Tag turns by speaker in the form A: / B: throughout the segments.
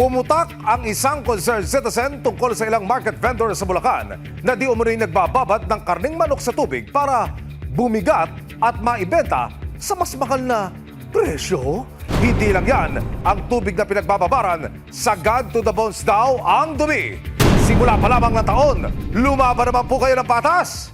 A: Pumutak ang isang concerned citizen tungkol sa ilang market vendor sa Bulacan na di umano'y nagbababad ng karning manok sa tubig para bumigat at maibenta sa mas mahal na presyo. Hindi lang yan, ang tubig na pinagbababaran, sagad to the bones daw ang dumi. Simula pa lamang ng taon, lumaban naman po kayo ng patas.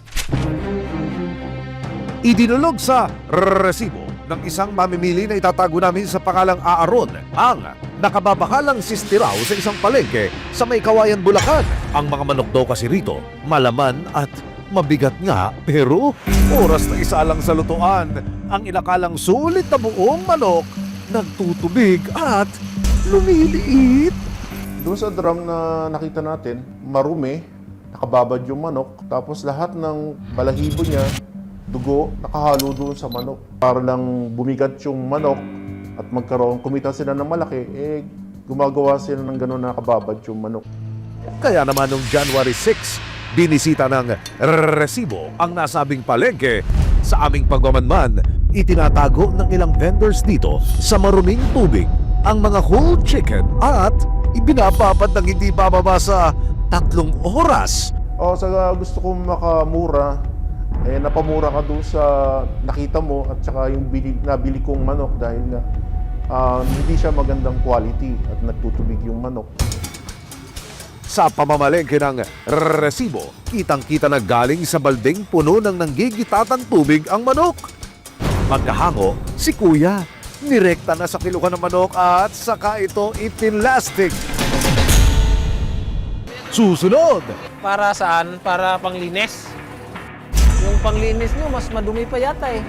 A: Idinulog sa resibo ng isang mamimili na itatago namin sa pangalang Aaron ang nakababakalang sistiraw sa isang palengke sa May Kawayan, Bulacan. Ang mga manok daw kasi rito, malaman at mabigat nga, pero oras na isa lang sa lutuan. Ang inakalang sulit na buong manok, nagtutubig at lumiliit.
B: Doon sa drum na nakita natin, marumi, nakababad yung manok, tapos lahat ng balahibo niya, dugo, nakahalo doon sa manok. Para lang bumigat yung manok at kumita sila ng malaki, gumagawa sila ng gano'n na nakababad yung manok.
A: Kaya naman noong January 6, binisita ng resibo ang nasabing palengke. Sa aming pagmamanman, itinatago ng ilang vendors dito sa maruming tubig ang mga whole chicken at ibinababad ng hindi bababa sa 3 oras.
B: Sa gusto kong makamura, napamura ka doon sa nakita mo at saka yung nabili kong manok dahil nga hindi siya magandang quality at nagtutubig yung manok.
A: Sa pamamalengke ng resibo, kitang-kita na galing sa balding puno ng nanggigitatang tubig ang manok. Magkahango, si Kuya, nirekta na sa kilukan ng manok at saka ito ipinlastic. Susunod!
C: Para saan? Para panglinis. Yung panglinis nyo, mas madumi pa yata eh.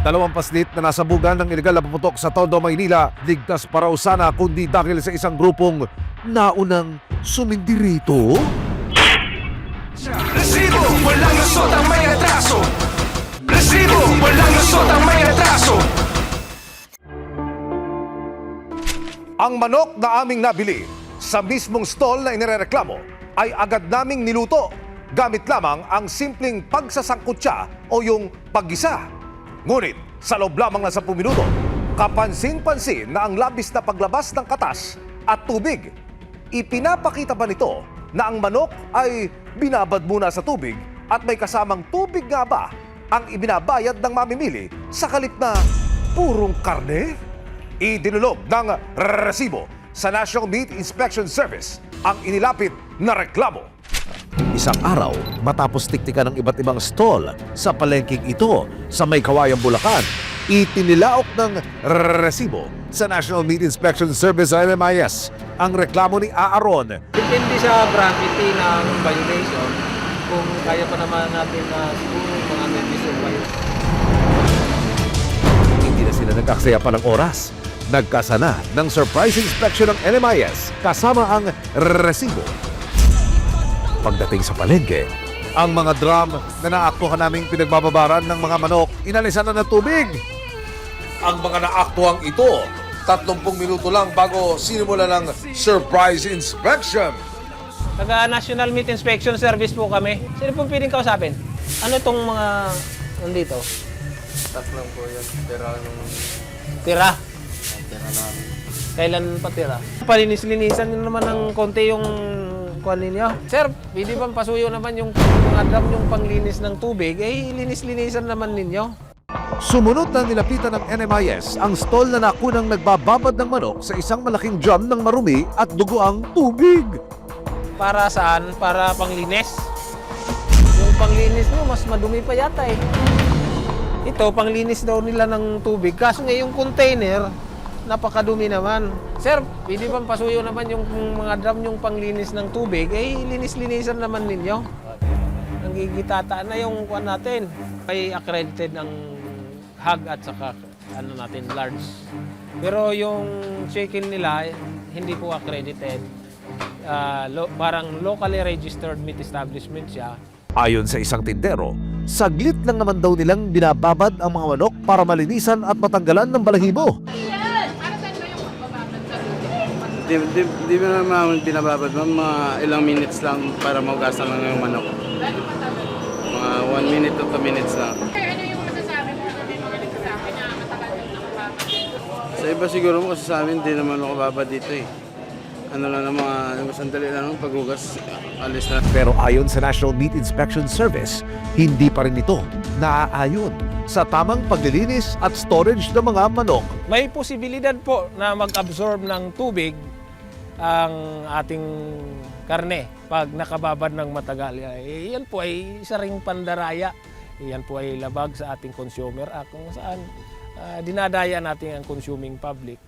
A: 2 paslit na nasabugan ng iligal na pumutok sa Tondo, Maynila. Ligtas pa raw sana kundi dahil sa isang grupong naunang sumindirito.
D: Resibo, walang lusot ang may atraso. Resibo, walang lusot ang may atraso.
A: Ang manok na aming nabili sa mismong stall na inirereklamo ay agad naming niluto gamit lamang ang simpleng pagsasangkutsa o yung paggisa. Ngunit sa loob lamang ng 10 minuto, kapansin-pansin na ang labis na paglabas ng katas at tubig. Ipinapakita ba nito na ang manok ay binabad muna sa tubig at may kasamang tubig nga ba ang ibinabayad ng mamimili sa kalit na purong karne? Idinulog ng resibo sa National Meat Inspection Service ang inilapit na reklamo. Isang araw, matapos tiktikan ng iba't ibang stall sa palengking ito sa May Kawayan, Bulacan, itinilaok ng resibo sa National Meat Inspection Service o NMIS ang reklamo ni Aaron.
C: Depende sa gravity ng violation kung kaya pa naman natin na siguro mga notice of violation.
A: Hindi na sila nagkaksaya pa ng oras. Nagkasana ng surprise inspection ng NMIS kasama ang resibo. Pagdating sa palengke, ang mga drum na naaktuhan naming pinagbababaran ng mga manok, inalisan na ng tubig. Ang mga naaktuhang ito, 30 minuto lang bago sinimula ng surprise inspection.
C: Taga National Meat Inspection Service po kami. Sino pong piling kausapin? Ano itong mga nandito?
E: Taas lang po yan. Pero anong
C: Tira.
E: tira namin.
C: Kailan pa tira? Palinis-linisan nyo naman ng konti yung kuwan ninyo. Sir, pwede bang pasuyo naman yung mga drum yung panglinis ng tubig? Linis-linisan naman ninyo.
A: Sumunod na nilapitan ng NMIS ang stall na nakunang nagbababad ng manok sa isang malaking drum ng marumi at dugoang tubig.
C: Para saan? Para panglinis. Yung panglinis nyo, mas madumi pa yata eh. Ito, panglinis daw nila ng tubig. Kaso nga yung container, napakadumi naman. Sir, pwede bang pasuyo naman yung mga drum yung panglinis ng tubig? Linis-linisan naman ninyo. Nanggigitata na yung kuwan natin. May accredited ng hog at saka natin, large. Pero yung chicken nila, hindi po accredited. Parang locally registered meat establishment siya.
A: Ayon sa isang tindero, saglit lang naman daw nilang binababad ang mga manok para malinisan at matanggalan ng balahibo.
E: Di ba naman binababad, ma'am? Mga ilang minutes lang para maugasan lang yung manok. Mga 1 minute to 2 minutes lang.
F: Ano yung masasabi mo na magalit sa akin na matagal na nakababad?
E: Sa iba siguro mo kasi sa amin, di naman ako baba dito eh. Ano lang ng mga sandali lang ng paghugas, alis na.
A: Pero ayon sa National Meat Inspection Service, hindi pa rin ito naaayon sa tamang paglilinis at storage ng mga manok.
C: May posibilidad po na mag-absorb ng tubig ang ating karne pag nakababad ng matagal. Yan po ay isa ring pandaraya. Yan po ay labag sa ating Consumer Act kung saan dinadaya natin ang consuming public.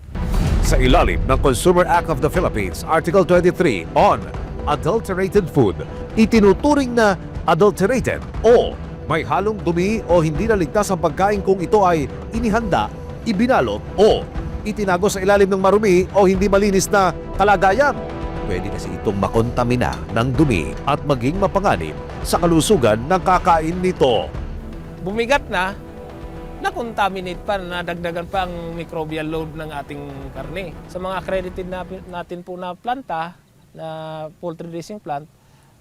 A: Sa ilalim ng Consumer Act of the Philippines, Article 23 on adulterated food, itinuturing na adulterated o may halong dumi o hindi naligtas ang pagkain kung ito ay inihanda, ibinalot o itinago sa ilalim ng marumi o hindi malinis na kalagayan. Pwede kasi itong makontamina ng dumi at maging mapanganib sa kalusugan ng kakain nito.
C: Bumigat na-contaminate pa, nadagdagan pa ang microbial load ng ating karne. Sa mga accredited natin po na planta, na poultry raising plant,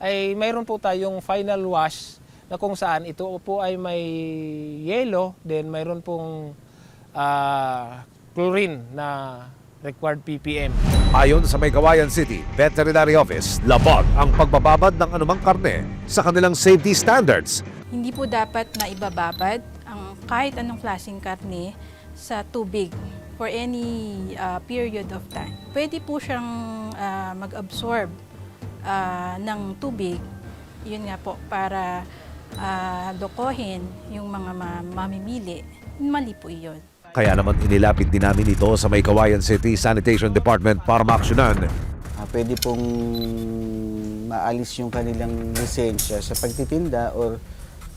C: ay mayroon po tayong final wash na kung saan ito po ay may yellow, then mayroon pong chlorine na required ppm.
A: Ayon sa Maykawayan City Veterinary Office, labag ang pagbababad ng anumang karne sa kanilang safety standards.
F: Hindi po dapat na ibababad ang kahit anong klaseng karne sa tubig for any period of time. Pwede po siyang mag-absorb ng tubig, yun nga po, para lokohin yung mga mamimili. Mali po iyon.
A: Kaya naman inilapit din namin ito sa Maykawayan City Sanitation Department para maaksyonan.
G: Pwede pong maalis yung kanilang lisensya sa pagtitinda or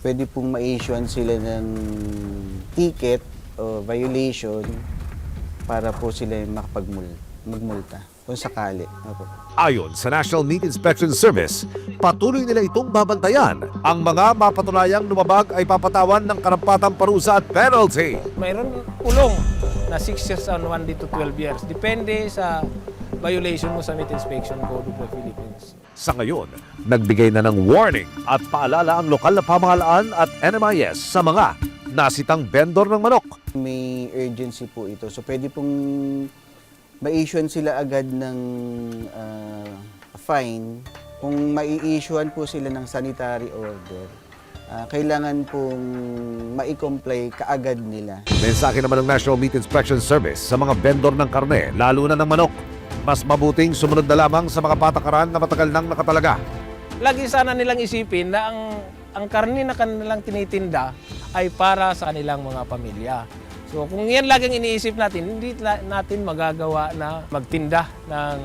G: pwede pong ma-issuean sila ng ticket o violation para po sila magmulta kung sakali. Opo.
A: Ayon sa National Meat Inspection Service, patuloy nila itong babantayan. Ang mga mapatunayang lumabag ay papatawan ng karampatang parusa at penalty.
C: Mayroon kulong na 6 years on 1 to 12 years. Depende sa violation mo sa Meat Inspection Code of the Philippines.
A: Sa ngayon, nagbigay na ng warning at paalala ang lokal na pamahalaan at NMIS sa mga nasitang vendor ng manok.
G: May urgency po ito. So pwede pong ma-issuean sila agad ng fine. Kung mai-issuean po sila ng sanitary order, kailangan pong ma-comply kaagad nila.
A: Mensahe naman ng National Meat Inspection Service sa mga vendor ng karne, lalo na ng manok. Mas mabuting sumunod na lamang sa mga patakaran na matagal nang nakatalaga.
C: Lagi sana nilang isipin na ang karne na kanilang tinitinda ay para sa kanilang mga pamilya. So kung yan laging iniisip natin, hindi natin magagawa na magtinda ng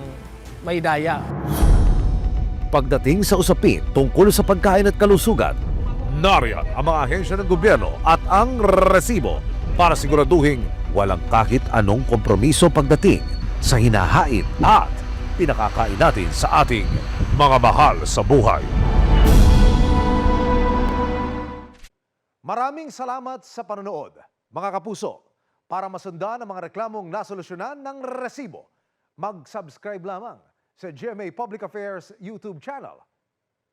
C: may daya.
A: Pagdating sa usapin tungkol sa pagkain at kalusugan, nariyan ang mga ahensya ng gobyerno at ang resibo para siguraduhin walang kahit anong kompromiso pagdating sa hinahain at pinakakain natin sa ating mga mahal sa buhay. Maraming salamat sa panonood, mga kapuso. Para masundan ang mga reklamong nasolusyonan ng resibo, mag-subscribe lamang sa GMA Public Affairs YouTube channel